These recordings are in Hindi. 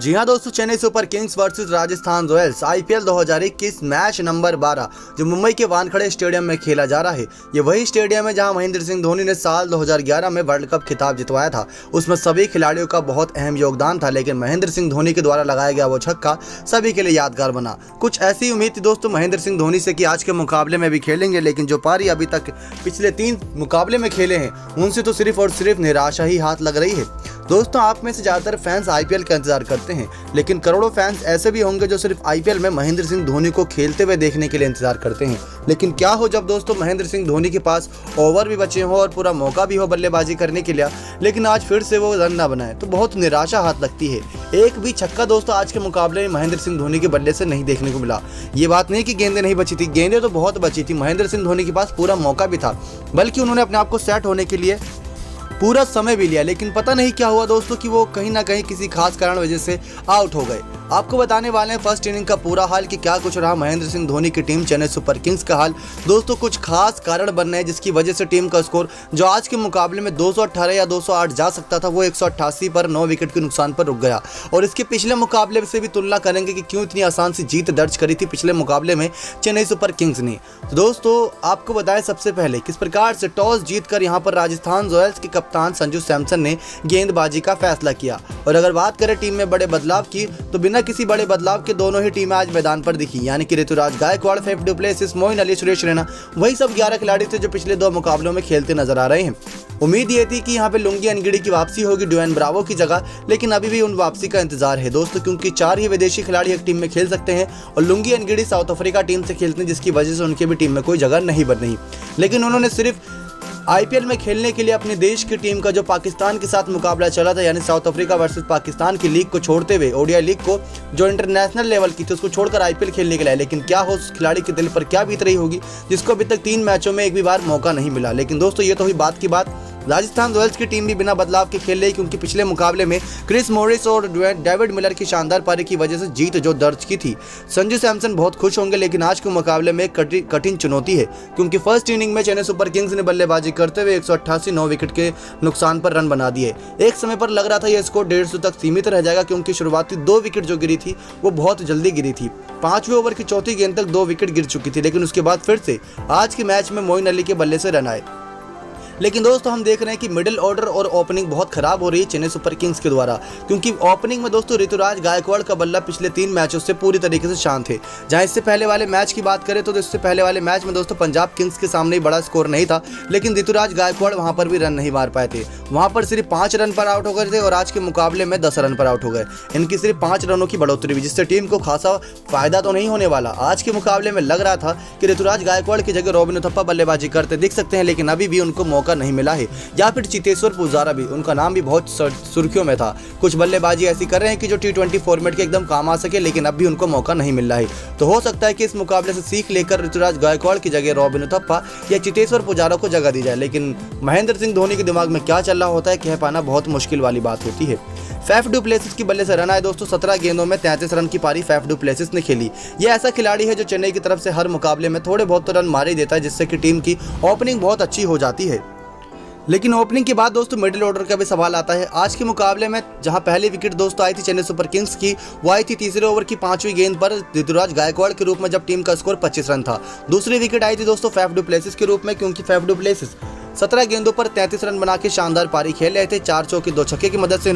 जी हाँ दोस्तों, Chennai super Kings versus Rajasthan Royals IPL 2021 match number 12 जो मुंबई के वानखेड़े स्टेडियम में खेला जा रहा है। ये वही स्टेडियम है जहां महेंद्र सिंह धोनी ने साल 2011 में वर्ल्ड कप खिताब जितवाया था। उसमें सभी खिलाड़ियों का बहुत अहम योगदान था, लेकिन महेंद्र सिंह धोनी के द्वारा लगाया गया वो छक्का सभी के लिए यादगार बना। कुछ ऐसी उम्मीद थी दोस्तों महेंद्र सिंह धोनी से कि आज के मुकाबले में भी खेलेंगे, लेकिन जो पारी अभी तक पिछले 3 मुकाबले में खेले हैं उनसे तो सिर्फ और सिर्फ निराशा ही हाथ लग रही है। दोस्तों, आप में से ज़्यादातर फैंस आईपीएल का इंतजार करते हैं, लेकिन करोड़ों फैंस ऐसे भी होंगे जो सिर्फ आईपीएल में महेंद्र सिंह धोनी को खेलते हुए देखने के लिए इंतजार करते हैं। लेकिन क्या हो जब दोस्तों महेंद्र सिंह धोनी के पास ओवर भी बचे हो और पूरा मौका भी हो बल्लेबाजी करने के लिए, लेकिन आज फिर से वो रन ना बनाए तो बहुत निराशा हाथ लगती है। एक भी छक्का दोस्तों आज के मुकाबले में महेंद्र सिंह धोनी के बल्ले से नहीं देखने को मिला। ये बात नहीं कि गेंदें नहीं बची थी, गेंदें तो बहुत बची थी। महेंद्र सिंह धोनी के पास पूरा मौका भी था, बल्कि उन्होंने अपने आप को सेट होने के लिए पूरा समय भी लिया, लेकिन पता नहीं क्या हुआ दोस्तों कि वो कहीं ना कहीं किसी खास कारण वजह से आउट हो गए। आपको बताने वाले हैं फर्स्ट इनिंग का पूरा हाल कि क्या कुछ रहा महेंद्र सिंह धोनी की टीम चेन्नई सुपर किंग्स का हाल। दोस्तों, कुछ खास कारण बन रहे हैं जिसकी वजह से टीम का स्कोर जो आज के मुकाबले में 218 या 208 जा सकता था वो 188 पर 9 विकेट के नुकसान पर रुक गया। और इसके पिछले मुकाबले से भी तुलना करेंगे कि क्यों इतनी आसान सी जीत दर्ज करी थी पिछले मुकाबले में चेन्नई सुपर किंग्स ने। तो दोस्तों, आपको बताएं सबसे पहले किस प्रकार से टॉस जीतकर यहाँ पर राजस्थान रॉयल्स के कप्तान संजू सैमसन ने गेंदबाजी का फैसला किया। और अगर बात करें टीम में बड़े बदलाव की, तो बिना किसी बड़े बदलाव के दोनों ही टीमें आज मैदान पर दिखी, यानी कि Ruturaj Gaikwad, Faf du Plessis, Moeen Ali, Suresh Raina, वही सब 11 खिलाड़ी थे जो पिछले 2 मुकाबलों में खेलते नजर आ रहे हैं। उम्मीद ये थी कि यहाँ पे लुंगी अनगिड़ी की वापसी होगी ड्वेन ब्रावो की जगह, लेकिन अभी भी उन वापसी का इंतजार है दोस्तों, क्योंकि 4 ही विदेशी खिलाड़ी एक टीम में खेल सकते हैं और लुंगी अनगिड़ी साउथ अफ्रीका टीम से खेलते हैं, जिसकी वजह से उनके भी टीम में कोई जगह नहीं बन रही। लेकिन उन्होंने सिर्फ आईपीएल में खेलने के लिए अपनी देश की टीम का जो पाकिस्तान के साथ मुकाबला चला था, यानी साउथ अफ्रीका वर्सेस पाकिस्तान की लीग को छोड़ते हुए, ओडीआई लीग को जो इंटरनेशनल लेवल की थी उसको छोड़कर आईपीएल खेलने के लिए। लेकिन क्या हो उस खिलाड़ी के दिल पर क्या बीत रही होगी जिसको अभी तक 3 मैचों में एक भी बार मौका नहीं मिला। लेकिन दोस्तों, ये तो हुई बात की बात। राजस्थान रॉयल्स की टीम भी बिना बदलाव के खेल रही, क्योंकि पिछले मुकाबले में क्रिस मॉरिस और डेविड मिलर की शानदार पारी की वजह से जीत जो दर्ज की थी। संजू सैमसन बहुत खुश होंगे, लेकिन आज के मुकाबले में कठिन चुनौती है, क्योंकि फर्स्ट इनिंग में चेन्नई सुपर किंग्स ने बल्लेबाजी करते हुए 188 9 विकेट के नुकसान पर रन बना दिए। एक समय पर लग रहा था यह स्कोर 150 तक सीमित रह जाएगा, क्योंकि शुरुआती 2 विकेट जो गिरी थी वो बहुत जल्दी गिरी थी। 5वें ओवर की चौथी गेंद तक 2 विकेट गिर चुकी थी, लेकिन उसके बाद फिर से आज के मैच में मोइन अली के बल्ले से रन आए। लेकिन दोस्तों, हम देख रहे हैं कि मिडिल ऑर्डर और ओपनिंग बहुत खराब हो रही है चेन्नई सुपर किंग्स के द्वारा, क्योंकि ओपनिंग में दोस्तों ऋतुराज गायकवाड़ का बल्ला पिछले 3 मैचों से पूरी तरीके से शांत है। जहां इससे पहले वाले मैच की बात करें तो इससे पहले वाले मैच में दोस्तों पंजाब किंग्स के सामने बड़ा स्कोर नहीं था, लेकिन ऋतुराज गायकवाड़ वहां पर भी रन नहीं मार पाए थे। वहां पर सिर्फ 5 रन पर आउट हो गए थे और आज के मुकाबले में 10 रन पर आउट हो गए। इनकी सिर्फ 5 रनों की बढ़ोतरी हुई, जिससे टीम को खासा फायदा तो नहीं होने वाला। आज के मुकाबले में लग रहा था कि ऋतुराज गायकवाड़ की जगह रॉबिन उथप्पा बल्लेबाजी करते दिख सकते हैं, लेकिन अभी भी उनको मौका नहीं मिला है। या फिर चेतेश्वर पुजारा भी, उनका नाम भी बहुत सुर्खियों में था। कुछ बल्लेबाजी ऐसी कर रहे हैं कि जो T20 फॉर्मेट के एकदम काम आ सके, लेकिन अब भी उनको मौका नहीं मिल रहा है। तो हो सकता है कि इस मुकाबले से सीख लेकर ऋतुराज गायकवाड़ की जगह रॉबिन उथप्पा या चेतेश्वर पुजारा को जगह दी जाए। लेकिन महेंद्र सिंह धोनी के दिमाग में क्या चल रहा होता है कह पाना बहुत मुश्किल वाली बात होती है। फैफ डु प्लेसिस की बल्ले से रन आए दोस्तों। 17 गेंदों में 33 रन की पारी फैफ डु प्लेसिस ने खेली। यह ऐसा खिलाड़ी है जो चेन्नई की तरफ से हर मुकाबले में थोड़े बहुत तो रन मार ही देता है, जिससे कि टीम की ओपनिंग बहुत अच्छी हो जाती है। लेकिन ओपनिंग के बाद दोस्तों मिडिल ऑर्डर का भी सवाल आता है। आज के मुकाबले में जहां पहली विकेट दोस्तों आई थी चेन्नई सुपर किंग्स की, वो आई थी तीसरे ओवर की 5वीं गेंद पर ऋतुराज गायकवाड़ के रूप में, जब टीम का स्कोर 25 रन था। दूसरी विकेट आई थी दोस्तों फैफ डु प्लेसिस के रूप में, क्योंकि फैफ डु प्लेसिस 17 गेंदों पर 33 रन बना के शानदार पारी खेल रहे थे। 4 चौके 2 छक्के की मदद से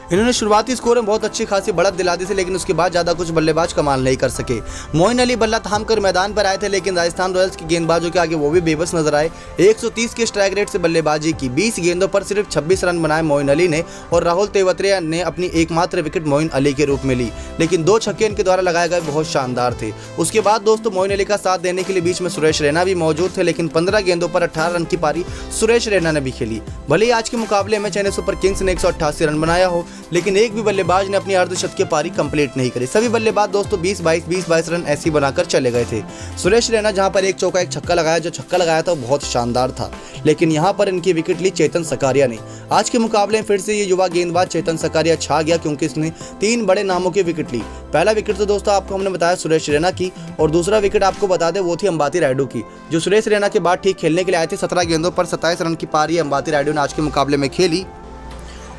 इन्होंने शुरुआती स्कोर में बहुत अच्छी खासी बढ़त दिला दी थी, लेकिन उसके बाद ज़्यादा कुछ बल्लेबाज कमाल नहीं कर सके। मोइन अली बल्ला थामकर मैदान पर आए थे, लेकिन राजस्थान रॉयल्स के गेंदबाजों के आगे वो भी बेबस नजर आए। 130 के स्ट्राइक रेट से बल्लेबाजी की, 20 गेंदों पर सिर्फ 26 रन बनाए मोइन अली ने, और राहुल तेवतिया ने अपनी एकमात्र विकेट मोइन अली के रूप में ली, लेकिन 2 छक्के इनके द्वारा लगाए गए बहुत शानदार थे। उसके बाद दोस्तों मोइन अली का साथ देने के लिए बीच में सुरेश रैना भी मौजूद थे, लेकिन 15 गेंदों पर 18 रन की पारी सुरेश रैना ने भी खेली। भले ही आज के मुकाबले में चेन्नई सुपर किंग्स ने 188 रन बनाया हो, लेकिन एक भी बल्लेबाज ने अपनी अर्धशतकीय पारी कंप्लीट नहीं करी। सभी बल्लेबाज दोस्तों 20-22 रन ऐसी बनाकर चले गए थे। सुरेश रैना जहां पर 1 चौका 1 छक्का लगाया, जो छक्का लगाया था वो बहुत शानदार था, लेकिन यहां पर इनकी विकेट ली चेतन सकारिया ने। आज के मुकाबले में फिर से ये युवा गेंदबाज चेतन सकारिया छा गया, क्योंकि इसने 3 बड़े नामों की विकेट ली। पहला विकेट तो दोस्तों आपको हमने बताया सुरेश रैना की, और दूसरा विकेट आपको बता दें वो थी अंबाती रायडू की, जो सुरेश रैना के बाद ठीक खेलने के लिए आए थे। 17 गेंदों पर 27 रन की पारी अंबाती रायडू ने आज के मुकाबले में खेली।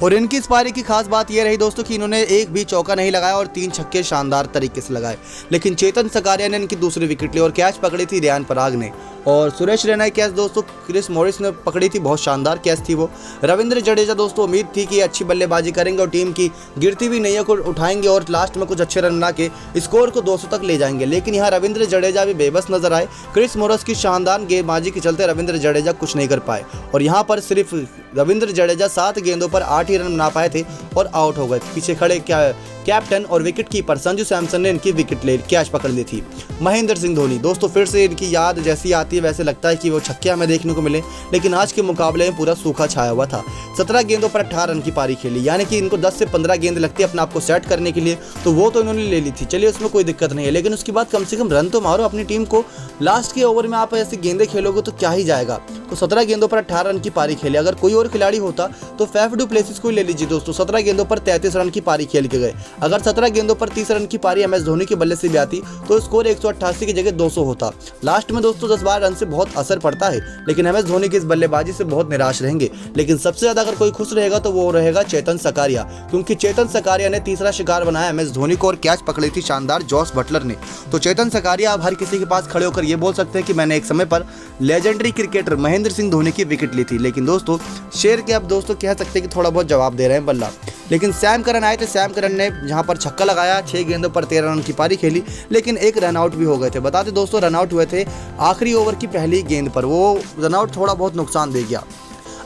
और इनकी इस पारी की खास बात यह रही दोस्तों कि इन्होंने एक भी चौका नहीं लगाया और 3 छक्के शानदार तरीके से लगाए। लेकिन चेतन सकारिया ने इनकी दूसरी विकेट ली और कैच पकड़ी थी रियान पराग ने, और सुरेश रैना की कैच दोस्तों क्रिस मॉरिस ने पकड़ी थी। बहुत शानदार कैच थी वो। रविंद्र जडेजा दोस्तों उम्मीद थी कि अच्छी बल्लेबाजी करेंगे और टीम की गिरती हुई नैया को उठाएंगे और लास्ट में कुछ अच्छे रन बना के स्कोर को 200 तक ले जाएंगे, लेकिन यहाँ रविंद्र जडेजा भी बेबस नजर आए। क्रिस मॉरिस की शानदार गेंदबाजी के चलते रविंद्र जडेजा कुछ नहीं कर पाए और यहाँ पर सिर्फ रविंद्र जडेजा 7 गेंदों पर 8 ही रन बना पाए थे और आउट हो गए। पीछे खड़े कैप्टन और विकेट कीपर संजू सैमसन ने इनकी विकेट ले कैच पकड़ ली थी। महेंद्र सिंह धोनी दोस्तों फिर से इनकी याद जैसी आती है वैसे लगता है कि वो छक्के हमें देखने को मिले, लेकिन आज के मुकाबले में पूरा सूखा छाया हुआ था। 17 गेंदों पर 18 रन की पारी खेली, यानी कि इनको 10 से 15 गेंद लगती है अपने आप को सेट करने के लिए, तो वो तो इन्होंने ले ली थी, चलिए उसमें कोई दिक्कत नहीं है, लेकिन उसके बाद कम से कम रन तो मारो अपनी टीम को। लास्ट के ओवर में आप ऐसी गेंदें खेलोगे तो क्या ही जाएगा। तो 17 गेंदों पर 18 रन की पारी खेली। अगर कोई और खिलाड़ी होता तो फैफ डू प्लेसिस को ले लीजिए दोस्तों, 17 गेंदों पर 33 रन की पारी खेल के गए। अगर 17 गेंदों पर 30 रन की पारी MS धोनी के बल्ले से भी आती तो स्कोर 188 की जगह 200 होता। लास्ट में दोस्तों 10-12 रन से बहुत असर पड़ता है, लेकिन MS धोनी की इस बल्लेबाजी से बहुत निराश रहेंगे। लेकिन सबसे ज्यादा अगर कोई खुश रहेगा तो वो रहेगा चेतन सकारिया, क्योंकि चेतन सकारिया ने तीसरा शिकार बनाया MS धोनी को और कैच पकड़ी थी शानदार जॉस बटलर ने। तो चेतन सकारिया अब हर किसी के पास खड़े होकर ये बोल सकते हैं कि मैंने एक समय पर लेजेंडरी क्रिकेटर महेंद्र सिंह धोनी की विकेट ली थी। लेकिन दोस्तों शेर के अब दोस्तों कह सकते हैं कि थोड़ा बहुत जवाब दे रहे हैं बल्ला। लेकिन सैम करन आए थे, सैम करन ने जहां पर छक्का लगाया, 6 गेंदों पर 13 रन की पारी खेली, लेकिन एक रन आउट भी हो गए थे। बता दें दोस्तों रन आउट हुए थे आखिरी ओवर की पहली गेंद पर, वो रन आउट थोड़ा बहुत नुकसान दे गया।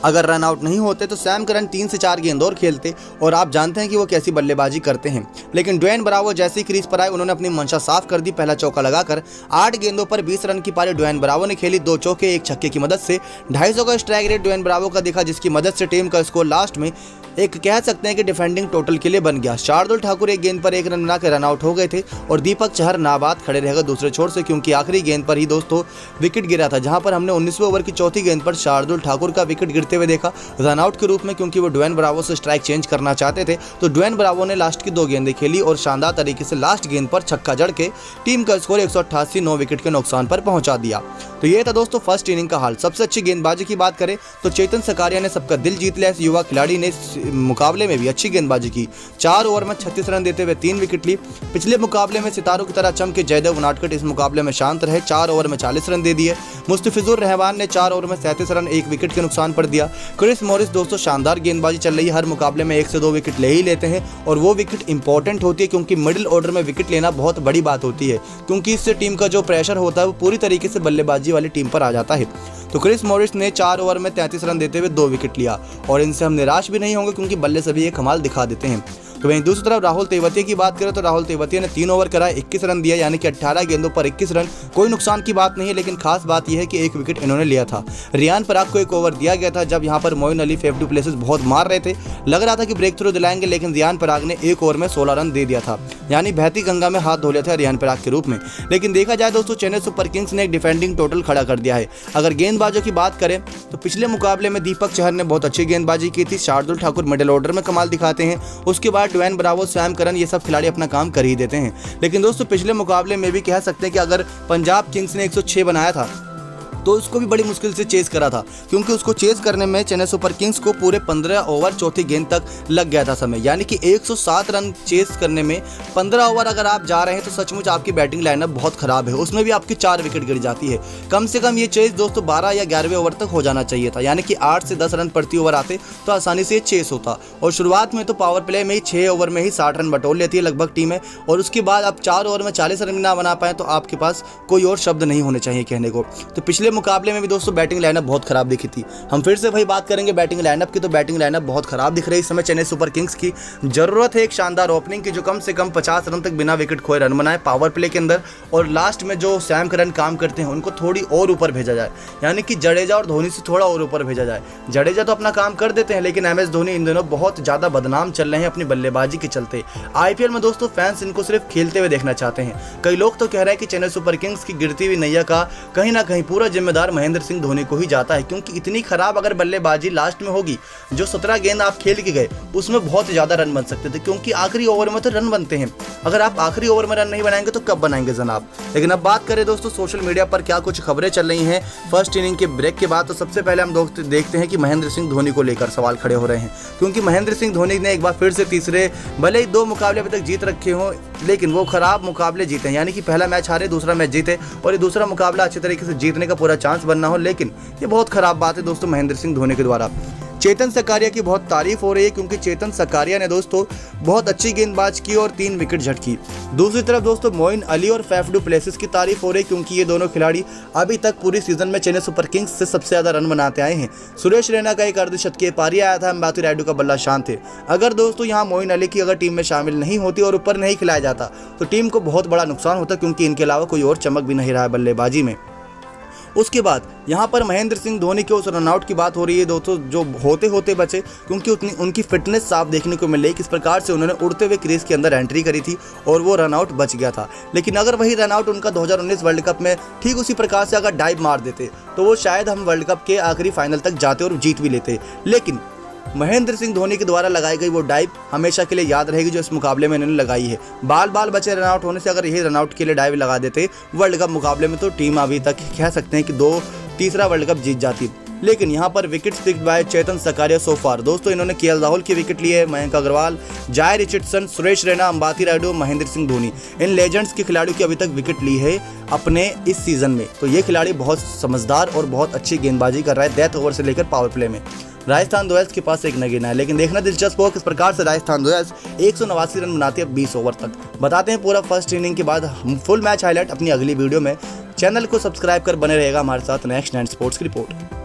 अगर रन आउट नहीं होते तो सैम करन 3 से 4 गेंद और खेलते, और आप जानते हैं कि वो कैसी बल्लेबाजी करते हैं। लेकिन ड्वेन ब्रावो जैसे ही क्रीज पर आए उन्होंने अपनी मंशा साफ कर दी। पहला चौका लगाकर 8 गेंदों पर 20 रन की पारी ड्वेन ब्रावो ने खेली। 2 चौके 1 छक्के की मदद से 250 का स्ट्राइक रेट ड्वेन ब्रावो का दिखा, जिसकी मदद से टीम का स्कोर लास्ट में एक कह सकते हैं कि डिफेंडिंग टोटल के लिए बन गया। शार्दुल ठाकुर 1 गेंद पर 1 रन बना के रन आउट हो गए थे और दीपक चहर नाबाद खड़े रहेगा दूसरे छोर से, क्योंकि आखिरी गेंद पर ही दोस्तों विकेट गिरा था, जहां पर हमने 19वें ओवर की चौथी गेंद पर शार्दुल ठाकुर का विकेट गिरते हुए देखा रन आउट के रूप में, क्योंकि वो ड्वेन ब्रावो से स्ट्राइक चेंज करना चाहते थे। तो ड्वेन ब्रावो ने लास्ट की 2 गेंदें खेली और शानदार तरीके से लास्ट गेंद पर छक्का जड़ के टीम का स्कोर 188 9 विकेट के नुकसान पर पहुंचा दिया। तो ये था दोस्तों फर्स्ट इनिंग का हाल। सबसे अच्छी गेंदबाजी की बात करें तो चेतन सकारिया ने सबका दिल जीत लिया। इस युवा खिलाड़ी ने मुकाबले में भी अच्छी गेंदबाजी की, 4 ओवर में 36 रन देते हुए 3 विकेट ली। पिछले मुकाबले में सितारों की तरह चमके जयदेव उनादकट इस मुकाबले में शांत रहे, 4 ओवर में 40 रन दे दिए। मुस्तफिजुर रहमान ने 4 ओवर में 37 रन 1 विकेट के नुकसान पर दिया। क्रिस मॉरिस दोस्तों शानदार गेंदबाजी चल रही है, हर मुकाबले में 1 से 2 विकेट ले ही लेते हैं और वो विकेट इंपॉर्टेंट होती है, क्योंकि मिडिल ऑर्डर में विकेट लेना बहुत बड़ी बात होती है, क्योंकि इससे टीम का जो प्रेशर होता है वो पूरी तरीके से बल्लेबाजी वाली टीम पर आ जाता है। तो क्रिस मॉरिस ने 4 ओवर में 33 रन देते हुए 2 विकेट लिया और इनसे हम निराश भी नहीं होंगे, क्योंकि बल्ले से भी ये कमाल दिखा देते हैं। तो वहीं दूसरी तरफ राहुल तेवतिया की बात करें तो राहुल तेवतिया ने 3 ओवर कराए, 21 रन दिया, यानी कि 18 गेंदों पर 21 रन। कोई नुकसान की बात नहीं है, लेकिन खास बात यह है कि 1 विकेट इन्होंने लिया था। रियान पराग को 1 ओवर दिया गया था, जब यहाँ पर Moeen Ali Faf du Plessis बहुत मार रहे थे, लग रहा था कि ब्रेक थ्रू दिलाएंगे, लेकिन रियान पराग ने 1 ओवर में 16 रन दे दिया था, यानी बहती गंगा में हाथ धो लिया था रियान पराग के रूप में। लेकिन देखा जाए दोस्तों चेन्नई सुपर किंग्स ने एक डिफेंडिंग टोटल खड़ा कर दिया है। अगर गेंदबाजों की बात करें तो पिछले मुकाबले में दीपक चहर ने बहुत अच्छी गेंदबाजी की थी, शार्दुल ठाकुर मिडिल ऑर्डर में कमाल दिखाते हैं, उसके बाद ड्वेन ब्रावो सैम करन ये सब खिलाड़ी अपना काम कर ही देते हैं। लेकिन दोस्तों पिछले मुकाबले में भी कह सकते हैं कि अगर पंजाब किंग्स ने 106 बनाया था तो उसको भी बड़ी मुश्किल से चेस करा था, क्योंकि उसको चेस करने में चेन्नई सुपर किंग्स को पूरे 15 ओवर चौथी गेंद तक लग गया था समय, यानी कि 107 रन चेस करने में 15 ओवर अगर आप जा रहे हैं तो सचमुच आपकी बैटिंग लाइनअप बहुत खराब है, उसमें भी आपकी 4 विकेट गिर जाती है। कम से कम ये चेस दोस्तों 12 या 11वें ओवर तक हो जाना चाहिए था, यानी कि 8 से 10 रन प्रति ओवर आते तो आसानी से चेस होता। और शुरुआत में तो पावर प्ले में ही 6 ओवर में ही 60 रन बटोर लेती है लगभग टीमें, और उसके बाद आप 4 ओवर में 40 रन ना बना पाए तो आपके पास कोई और शब्द नहीं होने चाहिए कहने को। तो पिछले मुकाबले में भी दोस्तों बैटिंग लाइनअप बहुत खराब दिखी थी। हम फिर से भाई बात करेंगे बैटिंग लाइनअप की, तो बैटिंग लाइनअप बहुत खराब दिख रही है इस समय चेन्नई सुपर किंग्स की। जरूरत है एक शानदार ओपनिंग की, जो कम से कम 50 रन तक बिना विकेट खोए रन बनाए पावर प्ले के अंदर, और लास्ट में जो सैम करन काम करते हैं उनको थोड़ी और ऊपर भेजा जाए, यानी कि जडेजा और धोनी से थोड़ा और ऊपर भेजा जाए। जडेजा तो अपना काम कर देते हैं, लेकिन MS धोनी इन दिनों बहुत ज्यादा बदनाम चल रहे हैं अपनी बल्लेबाजी के चलते। IPL में दोस्तों फैंस इनको सिर्फ खेलते हुए देखना चाहते हैं। कई लोग तो कह रहे हैं कि चेन्नई सुपर किंग्स की गिरती हुई नैया का कहीं ना कहीं पूरा जिम्मेदार महेंद्र सिंह धोनी को ही जाता है, क्योंकि इतनी खराब अगर बल्लेबाजी लास्ट में होगी, जो 17 गेंद आप खेल के गए उसमें बहुत ज़्यादा रन बन सकते थे, क्योंकि आखिरी ओवर में तो रन बनते हैं। अगर आप आखिरी ओवर में रन नहीं बनाएंगे तो कब बनाएंगे जनाब। लेकिन अब बात करें दोस्तों सोशल मीडिया पर क्या कुछ खबरें चल रही हैं फर्स्ट इनिंग के ब्रेक के बाद, तो सबसे पहले हम देखते हैं कि महेंद्र सिंह धोनी को लेकर सवाल खड़े हो रहे हैं, क्योंकि महेंद्र सिंह धोनी ने एक बार फिर से तीसरे, भले ही 2 मुकाबले अभी तक जीत रखे हों, लेकिन वो खराब मुकाबले जीते हैं, यानी कि पहला मैच हारे, दूसरा मैच जीते और ये दूसरा मुकाबला अच्छे तरीके से जीतने का पूरा चांस बनना हो, लेकिन ये बहुत खराब बात है दोस्तों महेंद्र सिंह धोनी के द्वारा। चेतन सकारिया की बहुत तारीफ हो रही है, क्योंकि चेतन सकारिया ने दोस्तों बहुत अच्छी गेंदबाज की और 3 विकेट झटकी। दूसरी तरफ दोस्तों मोइन अली और फैफ डू प्लेसिस की तारीफ हो रही है, क्योंकि ये दोनों खिलाड़ी अभी तक पूरी सीजन में चेन्नई सुपर किंग्स से सबसे ज़्यादा रन बनाते आए हैं। सुरेश रैना का एक अर्धशतकीय पारी आया था, अंबाती रायडू का बल्ला शांत थे। अगर दोस्तों यहाँ मोइन अली की अगर टीम में शामिल नहीं होती और ऊपर नहीं खिलाया जाता तो टीम को बहुत बड़ा नुकसान होता, क्योंकि इनके अलावा कोई और चमक भी नहीं रहा है बल्लेबाजी में। उसके बाद यहाँ पर महेंद्र सिंह धोनी के उस रनआउट की बात हो रही है दोस्तों, जो होते होते बचे, क्योंकि उनकी फिटनेस साफ देखने को मिली, किस प्रकार से उन्होंने उड़ते हुए क्रीज के अंदर एंट्री करी थी और वो रनआउट बच गया था। लेकिन अगर वही रनआउट उनका 2019 वर्ल्ड कप में ठीक उसी प्रकार से अगर डाइव मार देते तो वो शायद हम वर्ल्ड कप के आखिरी फाइनल तक जाते और जीत भी लेते। लेकिन महेंद्र सिंह धोनी के द्वारा लगाई गई वो डाइव हमेशा के लिए याद रहेगी, जो इस मुकाबले में इन्होंने लगाई है। बाल बचे रनआउट होने से अगर यही रनआउट के लिए डाइव लगा देते वर्ल्ड कप मुकाबले में, तो टीम अभी तक कह सकते हैं कि तीसरा वर्ल्ड कप जीत जाती। लेकिन यहाँ पर विकेट पिक्ड बाय चेतन सकारिया सो फार दोस्तों, इन्होंने केएल राहुल की विकेट ली है, मयंक अग्रवाल, जाय रिचर्डसन, सुरेश रैना, अंबाती रायडू, महेंद्र सिंह धोनी, इन लेजेंड्स के खिलाड़ियों की अभी तक विकेट ली है अपने इस सीजन में। तो ये खिलाड़ी बहुत समझदार और बहुत अच्छी गेंदबाजी कर रहा है डेथ ओवर से लेकर पावर प्ले में। राजस्थान रॉयल्स के पास एक नगीना है, लेकिन देखना दिलचस्प हो किस प्रकार से राजस्थान रॉयल्स 189 रन बनाते हैं 20 ओवर तक। बताते हैं पूरा फर्स्ट इनिंग के बाद हम फुल मैच हाईलाइट अपनी अगली वीडियो में। चैनल को सब्सक्राइब कर बने रहेगा हमारे साथ नेक्स्ट 9 स्पोर्ट्स की रिपोर्ट।